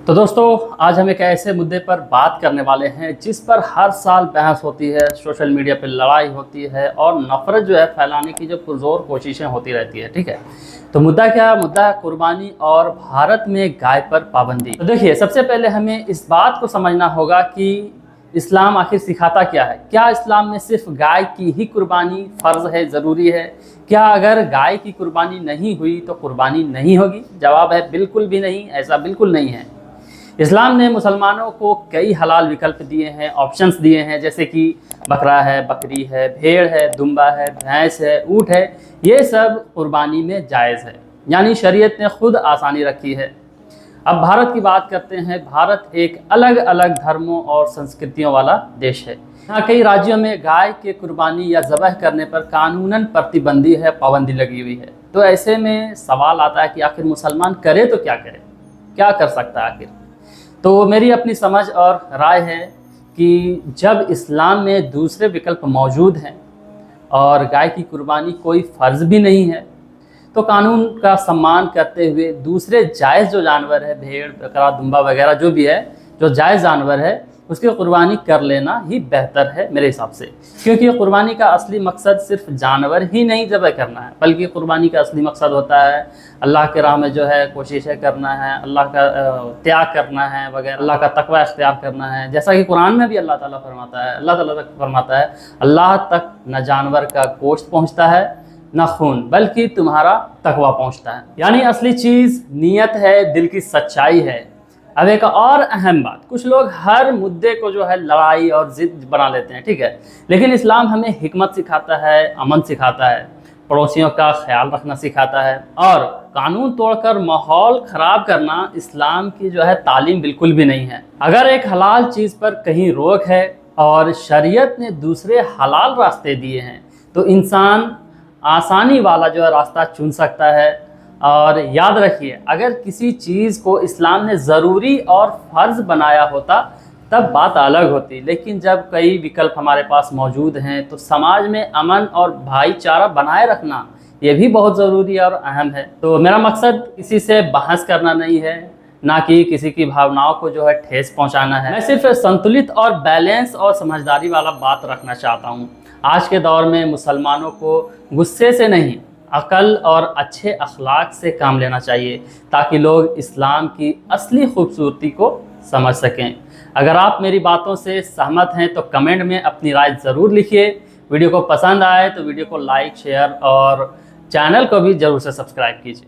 तो दोस्तों, आज हम एक ऐसे मुद्दे पर बात करने वाले हैं जिस पर हर साल बहस होती है, सोशल मीडिया पर लड़ाई होती है और नफ़रत जो है फैलाने की जो पुरज़ोर कोशिशें होती रहती है। ठीक है, तो मुद्दा क्या है? मुद्दा है कुर्बानी और भारत में गाय पर पाबंदी। तो देखिए, सबसे पहले हमें इस बात को समझना होगा कि इस्लाम आखिर सिखाता क्या है। क्या इस्लाम में सिर्फ गाय की ही कुर्बानी फ़र्ज़ है, ज़रूरी है? क्या अगर गाय की कुर्बानी नहीं हुई तो कुर्बानी नहीं होगी? जवाब है बिल्कुल भी नहीं, ऐसा बिल्कुल नहीं है। इस्लाम ने मुसलमानों को कई हलाल विकल्प दिए हैं, ऑप्शंस दिए हैं, जैसे कि बकरा है, बकरी है, भेड़ है, दुम्बा है, भैंस है, ऊँट है। ये सब कुर्बानी में जायज़ है, यानी शरीयत ने खुद आसानी रखी है। अब भारत की बात करते हैं। भारत एक अलग अलग धर्मों और संस्कृतियों वाला देश है। यहाँ कई राज्यों में गाय के कुर्बानी या ज़बह करने पर कानूनन प्रतिबंधी है, पाबंदी लगी हुई है। तो ऐसे में सवाल आता है कि आखिर मुसलमान करे तो क्या करे, क्या कर सकता है आखिर? तो मेरी अपनी समझ और राय है कि जब इस्लाम में दूसरे विकल्प मौजूद हैं और गाय की कुर्बानी कोई फ़र्ज़ भी नहीं है, तो कानून का सम्मान करते हुए दूसरे जायज़ जो जानवर है, भेड़, बकरा, दुम्बा वगैरह जो भी है, जो जायज़ जानवर है, उसकी कुर्बानी कर लेना ही बेहतर है मेरे हिसाब से। क्योंकि कुर्बानी का असली मकसद सिर्फ जानवर ही नहीं ज़बह करना है, बल्कि कुर्बानी का असली मकसद होता है अल्लाह के राह में जो है कोशिशें करना है, अल्लाह का त्याग करना है वगैरह, अल्लाह का तकवा इख्तियार करना है। जैसा कि कुरान में भी अल्लाह ताला फरमाता है अल्लाह तक न जानवर का गोश्त पहुँचता है न खून, बल्कि तुम्हारा तकवा पहुँचता है। यानी असली चीज़ नीयत है, दिल की सच्चाई है। अब एक और अहम बात, कुछ लोग हर मुद्दे को जो है लड़ाई और ज़िद बना लेते हैं, ठीक है, लेकिन इस्लाम हमें हिकमत सिखाता है, अमन सिखाता है, पड़ोसियों का ख्याल रखना सिखाता है, और कानून तोड़कर माहौल ख़राब करना इस्लाम की जो है तालीम बिल्कुल भी नहीं है। अगर एक हलाल चीज़ पर कहीं रोक है और शरीयत ने दूसरे हलाल रास्ते दिए हैं, तो इंसान आसानी वाला जो है रास्ता चुन सकता है। और याद रखिए, अगर किसी चीज़ को इस्लाम ने ज़रूरी और फ़र्ज़ बनाया होता तब बात अलग होती, लेकिन जब कई विकल्प हमारे पास मौजूद हैं तो समाज में अमन और भाईचारा बनाए रखना ये भी बहुत ज़रूरी और अहम है। तो मेरा मकसद किसी से बहस करना नहीं है, ना कि किसी की भावनाओं को जो है ठेस पहुंचाना है। मैं सिर्फ संतुलित और बैलेंस और समझदारी वाला बात रखना चाहता हूं। आज के दौर में मुसलमानों को गुस्से से नहीं, अकल और अच्छे अखलाक से काम लेना चाहिए, ताकि लोग इस्लाम की असली खूबसूरती को समझ सकें। अगर आप मेरी बातों से सहमत हैं तो कमेंट में अपनी राय ज़रूर लिखिए। वीडियो को पसंद आए तो वीडियो को लाइक, शेयर और चैनल को भी ज़रूर से सब्सक्राइब कीजिए।